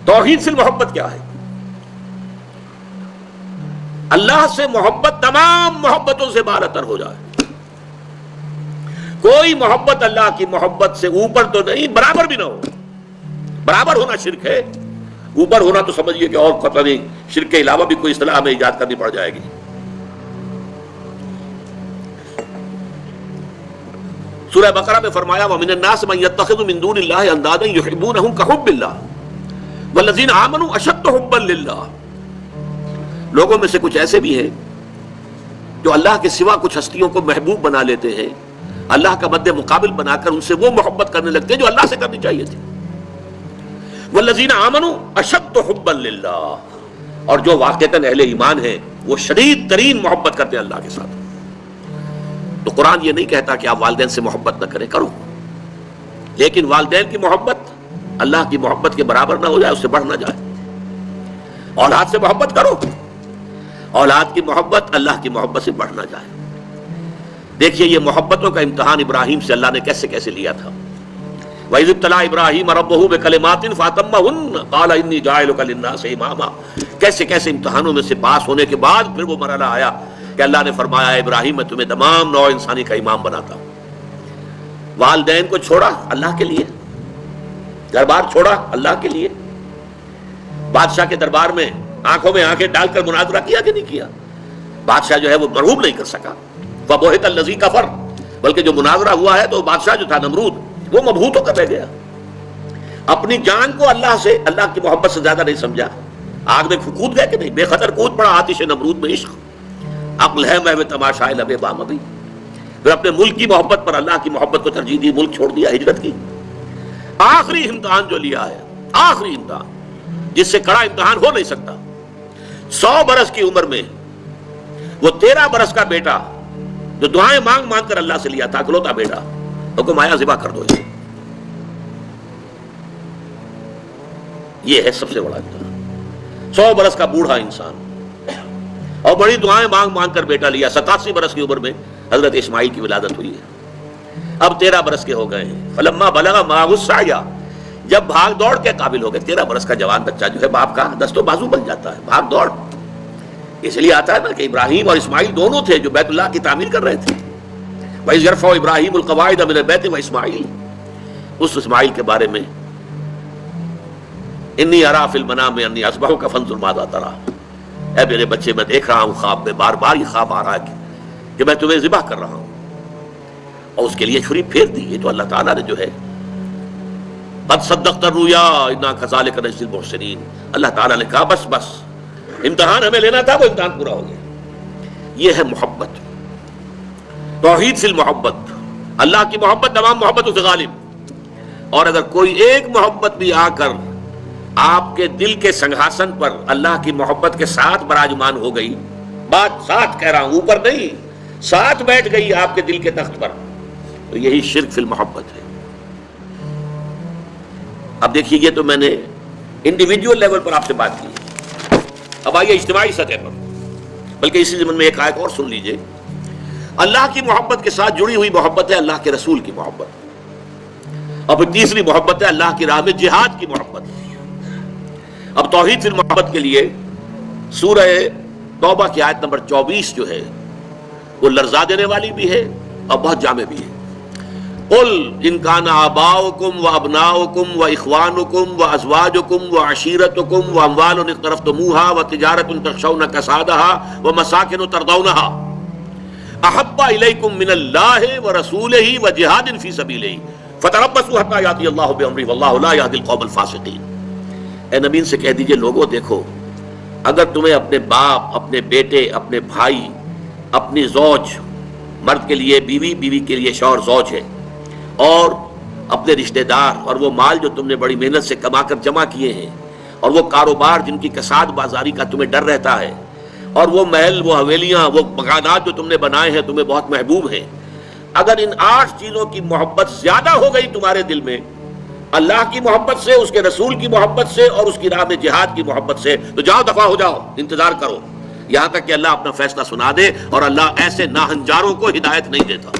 توحید فی المحبت کیا ہے؟ اللہ سے محبت تمام محبتوں سے بالاتر ہو جائے. کوئی محبت اللہ کی محبت سے اوپر تو نہیں، برابر بھی نہ ہو. برابر ہونا شرک ہے، اوپر ہونا تو سمجھیے کہ اور پتہ نہیں شرک کے علاوہ بھی کوئی اصطلاح ہمیں ایجاد کرنی پڑ جائے گی. سورہ بقرہ میں فرمایا وَمِنَ النَّاسِ مَن يَتَّخِذُ مِن دُونِ اللَّهِ أَندَادًا يُحِبُّونَهُم كَحُبِّ اللَّهِ وَالَّذِينَ آمَنُوا أَشَدُّ حُبًّا لِلَّهِ. لوگوں میں سے کچھ ایسے بھی ہیں جو اللہ کے سوا کچھ ہستیوں کو محبوب بنا لیتے ہیں، اللہ کا مد مقابل بنا کر ان سے وہ محبت کرنے لگتے ہیں جو اللہ سے کرنی چاہیے تھی. وَالَّذِينَ آمَنُوا أَشَدُّ حُبًّا لِلَّهِ، اور جو واقعتاً اہل ایمان ہیں وہ شدید ترین محبت کرتے ہیں اللہ کے ساتھ. تو قرآن یہ نہیں کہتا کہ آپ والدین سے محبت نہ کریں، کرو، لیکن والدین کی محبت اللہ کی محبت کے برابر نہ ہو جائے، اس سے بڑھ نہ جائے. اولاد سے محبت کرو، اولاد کی محبت اللہ کی محبت سے بڑھ نہ جائے. دیکھیے یہ محبتوں کا امتحان ابراہیم سے اللہ نے کیسے کیسے لیا تھا. وَإِذِ ابْتَلَىٰ إِبْرَاهِيمَ رَبُّهُ بِكَلِمَاتٍ فَأَتَمَّهُنَّ قَالَ إِنِّي جَاعِلُكَ لِلنَّاسِ إِمَامًا. کیسے کیسے امتحانوں میں سے پاس ہونے کے بعد پھر وہ مرحلہ آیا کہ اللہ نے فرمایا ابراہیم میں تمہیں تمام نوع انسانی کا امام بناتا ہوں. والدین کو چھوڑا اللہ کے لیے، دربار چھوڑا اللہ کے لیے. بادشاہ کے دربار میں آنکھوں میں آنکھیں ڈال کر مناظرہ کیا کہ نہیں کیا؟ بادشاہ جو ہے وہ مرعوب نہیں کر سکا. فَبُہِتَ الَّذِي كَفَرَ، بلکہ جو مناظرہ ہوا ہے تو بادشاہ جو تھا نمرود وہ مبہوت ہو کر رہ گیا. اپنی جان کو اللہ سے، اللہ کی محبت سے زیادہ نہیں سمجھا. آگ میں کود گئے کہ نہیں؟ بے خطر کود پڑا آتش نمرود میں عشق. عقل ہے محو تماشائے لب بام ابھی. پھر اپنے ملک کی محبت پر اللہ کی محبت کو ترجیح دی، ملک چھوڑ دیا، ہجرت کی. آخری امتحان جو لیا ہے، آخری امتحان جس سے کڑا امتحان ہو نہیں سکتا. 100 برس کی عمر میں وہ 13 برس کا بیٹا جو دعائیں مانگ مانگ کر اللہ سے لیا تھا، اکلوتا بیٹا، حکم آیا ذبح کر دو. یہ ہے سب سے بڑا امتحان. 100 برس کا بوڑھا انسان اور بڑی دعائیں مانگ مانگ کر بیٹا لیا. 87 برس کی عمر میں حضرت اسماعیل کی ولادت ہوئی ہے. اب 13 برس کے ہو گئے ہیں. فلما بلغ معه السعي، جب بھاگ دوڑ کے قابل ہو گئے. 13 برس کا جوان بچہ جو ہے باپ کا دست و بازو بن جاتا ہے، بھاگ دوڑ. اس لیے آتا ہے نا کہ ابراہیم اور اسماعیل دونوں تھے جو بیت اللہ کی تعمیر کر رہے تھے. وَإِذْ يَرْفَعُ إِبْرَاهِيمُ الْقَوَاعِدَ مِنَ الْبَيْتِ وَإِسْمَاعِيلُ، اس اسماعیل کے بارے میں انی ارا فی المنام انی اصبحک فانظر ماذا تری. اے میرے بچے میں دیکھ رہا ہوں خواب میں، بار بار یہ خواب آ رہا ہے کہ میں تمہیں ذبح کر رہا ہوں. اور اس کے لیے چھری پھیر دی. یہ تو اللہ تعالیٰ نے جو ہے قد صدقت الرؤیا انا کذالک نجزی المحسنین، اللہ تعالیٰ نے کہا بس بس، امتحان ہمیں لینا تھا، وہ امتحان پورا ہو گیا. یہ ہے محبت، توحید فی المحبت. اللہ کی محبت تمام محبتوں سے غالب. اور اگر کوئی ایک محبت بھی آ کر آپ کے دل کے سنگھاسن پر اللہ کی محبت کے ساتھ براجمان ہو گئی، بات ساتھ کہہ رہا ہوں، اوپر نہیں، ساتھ بیٹھ گئی آپ کے دل کے تخت پر، تو یہی شرک فی المحبت ہے. اب دیکھیے یہ تو میں نے انڈیویجول لیول پر آپ سے بات کی. اب آئیے اجتماعی سطح پر، بلکہ اسی ضمن میں ایک آیت اور سن لیجئے. اللہ کی محبت کے ساتھ جڑی ہوئی محبت ہے اللہ کے رسول کی محبت، اور پھر تیسری محبت ہے اللہ کی راہ میں جہاد کی محبت. اب توحید فی المحبت کے لیے سورہ توبہ کی آیت نمبر 24 جو ہے وہ لرزا دینے والی بھی ہے اور بہت جامع بھی ہے. قل ان کان آباؤکم وابناؤکم واخوانکم وازواجکم وعشیرتکم واموال اقترفتموها وتجارۃ تخشون کسادها ومساکن ترضونها احب الیکم من اللہ ورسولہ وجہاد فی سبیلہ فتربصوا حتی یاتی اللہ بامرہ واللہ لا یہدی القوم الفاسقین. اے نبی سے کہہ دیجئے لوگوں دیکھو، اگر تمہیں اپنے باپ، اپنے بیٹے، اپنے بھائی، اپنی زوج، مرد کے لیے بیوی، بیوی کے لیے شوہر زوج ہے، اور اپنے رشتہ دار، اور وہ مال جو تم نے بڑی محنت سے کما کر جمع کیے ہیں، اور وہ کاروبار جن کی کساد بازاری کا تمہیں ڈر رہتا ہے، اور وہ محل، وہ حویلیاں، وہ مکانات جو تم نے بنائے ہیں تمہیں بہت محبوب ہیں. اگر ان 8 چیزوں کی محبت زیادہ ہو گئی تمہارے دل میں اللہ کی محبت سے، اس کے رسول کی محبت سے، اور اس کی راہ میں جہاد کی محبت سے، تو جاؤ دفع ہو جاؤ، انتظار کرو یہاں تک کہ اللہ اپنا فیصلہ سنا دے. اور اللہ ایسے ناہنجاروں کو ہدایت نہیں دیتا.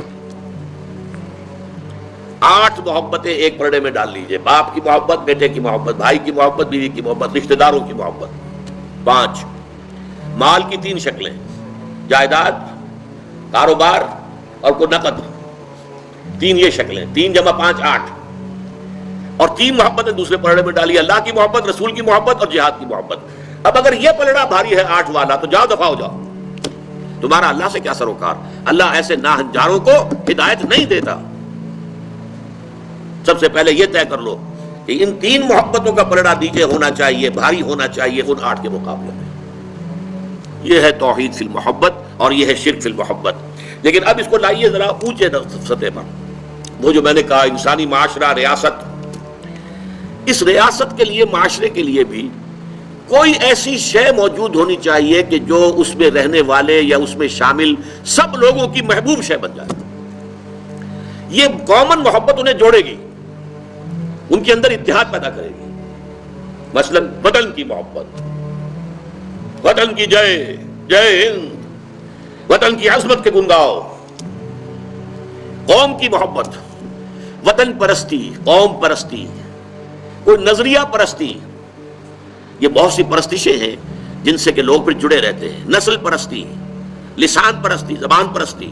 8 محبتیں ایک پرڑے میں ڈال لیجئے، باپ کی محبت، بیٹے کی محبت، بھائی کی محبت، بیوی کی محبت، رشتہ داروں کی محبت۔ 5 مال کی 3 شکلیں، جائیداد، کاروبار اور کوئی نقد، 3 یہ شکلیں، 3 جمع 5 8، اور 3 محبتیں دوسرے پلڑے میں ڈالی، اللہ کی محبت، رسول کی محبت اور جہاد کی محبت۔ اب اگر یہ پلڑا بھاری ہے 8 والا تو جاؤ دفع ہو جاؤ، تمہارا اللہ سے کیا سروکار۔ اللہ ایسے ناہنجاروں کو ہدایت نہیں دیتا۔ سب سے پہلے یہ طے کر لو کہ ان 3 محبتوں کا پلڑا نیچے ہونا چاہیے، بھاری ہونا چاہیے ان 8 کے مقابلے میں۔ یہ ہے توحید فی المحبت اور یہ ہے شرک فی المحبت۔ لیکن اب اس کو لائیے ذرا اونچے سطح پر، وہ جو میں نے کہا انسانی معاشرہ، ریاست، اس ریاست کے لیے، معاشرے کے لیے بھی کوئی ایسی شے موجود ہونی چاہیے کہ جو اس میں رہنے والے یا اس میں شامل سب لوگوں کی محبوب شے بن جائے۔ یہ کامن محبت انہیں جوڑے گی، ان کے اندر اتحاد پیدا کرے گی۔ مثلا وطن کی محبت، وطن کی جے جے ہند، وطن کی عظمت کے گن گاؤ۔ قوم کی محبت، وطن پرستی، قوم پرستی، کوئی نظریہ پرستی، یہ بہت سی پرستشیں ہیں جن سے کہ لوگ پھر جڑے رہتے ہیں۔ نسل پرستی، لسان پرستی، زبان پرستی،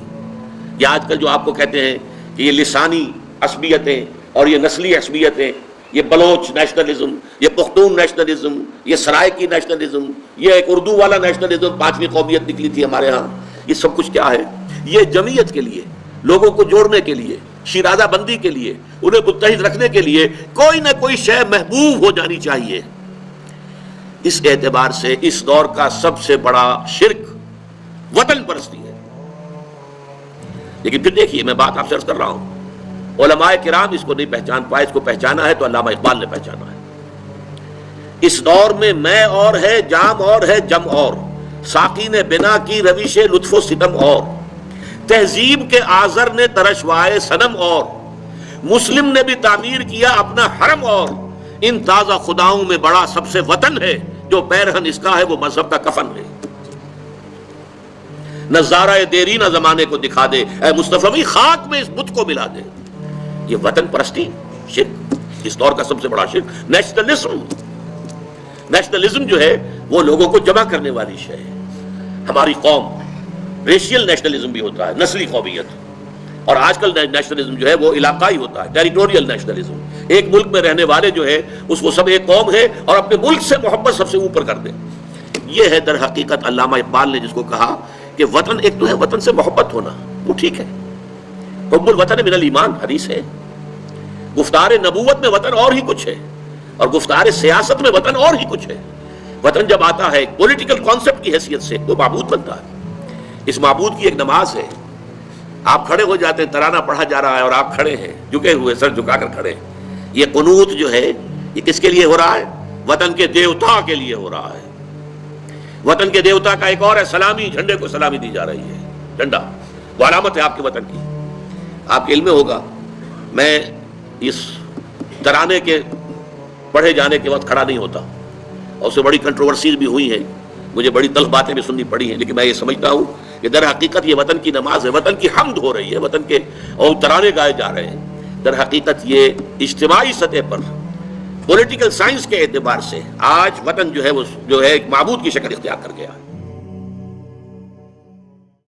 یہ آج کل جو آپ کو کہتے ہیں کہ یہ لسانی عصبیتیں اور یہ نسلی عصبیتیں، یہ بلوچ نیشنلزم، یہ پختون نیشنلزم، یہ سرائکی نیشنلزم، یہ ایک اردو والا نیشنلزم، 5ویں قومیت نکلی تھی ہمارے ہاں، یہ سب کچھ کیا ہے؟ یہ جمعیت کے لیے، لوگوں کو جوڑنے کے لیے، شیرازہ بندی کے لیے، انہیں متحد رکھنے کے لیے کوئی نہ کوئی شے محبوب ہو جانی چاہیے۔ اس اعتبار سے اس دور کا سب سے بڑا شرک وطن پرستی ہے۔ لیکن پھر دیکھیے، میں بات آپ سے عرض کر رہا ہوں، علماء کرام اس کو نہیں پہچان پائے، اس کو پہچانا ہے تو علامہ اقبال نے پہچانا ہے۔ اس دور میں اور ہے، جام اور ہے، جم اور، ساقی نے بنا کی روش لطف و ستم اور، تہذیب کے آزر نے ترشوائے صنم اور، مسلم نے بھی تعمیر کیا اپنا حرم اور، ان تازہ خداؤں میں بڑا سب سے وطن ہے، جو پیرہن اس کا ہے وہ مذہب کا کفن ہے۔ نظارہ دیرینہ زمانے کو دکھا دے، اے مصطفی خاک میں اس بت کو ملا دے۔ یہ وطن پرستی شرک، اس دور کا سب سے بڑا شرک۔ نیشنلزم جو ہے وہ لوگوں کو جمع کرنے والی شے ہے۔ ہماری قوم، ریشیل نیشنلزم بھی ہوتا ہے، نسلی قومیت، اور آج کل نیشنلزم جو ہے وہ علاقائی ہوتا ہے، ٹیریٹوریل نیشنلزم۔ ایک ملک میں رہنے والے جو ہے اس کو سب ایک قوم ہے اور اپنے ملک سے محبت سب سے اوپر کر دے۔ یہ ہے در حقیقت علامہ اقبال نے جس کو کہا کہ وطن ایک تو ہے وطن سے محبت ہونا، وہ ٹھیک ہے، حب الوطن من الایمان حدیث ہے، گفتار نبوت میں وطن اور ہی کچھ ہے، اور گفتار سیاست میں وطن اور ہی کچھ ہے۔ وطن جب آتا ہے ایک پولیٹیکل کانسیپٹ کی حیثیت سے تو معبود بنتا ہے۔ اس معبود کی ایک نماز ہے، آپ کھڑے ہو جاتے ہیں، ترانہ پڑھا جا رہا ہے اور آپ کھڑے ہیں، جھکے ہوئے، سر جھکا کر کھڑے ہیں۔ یہ قنوت جو ہے یہ کس کے لیے ہو رہا ہے؟ وطن کے دیوتا کے لیے ہو رہا ہے۔ وطن کے دیوتا کا ایک اور ہے سلامی، جھنڈے کو سلامی دی جا رہی ہے۔ جھنڈا وہ علامت ہے آپ کے وطن کی۔ آپ کے علم میں ہوگا، میں اس ترانے کے پڑھے جانے کے وقت کھڑا نہیں ہوتا، اور اس سے بڑی کنٹروورسیز بھی ہوئی ہیں، مجھے بڑی تلخ باتیں بھی سننی پڑی ہیں، لیکن میں یہ سمجھتا ہوں کہ در حقیقت یہ وطن کی نماز ہے، وطن کی حمد ہو رہی ہے، وطن کے اور ترانے گائے جا رہے ہیں۔ در حقیقت یہ اجتماعی سطح پر پولیٹیکل سائنس کے اعتبار سے آج وطن جو ہے وہ جو ہے ایک معبود کی شکل اختیار کر گیا ہے۔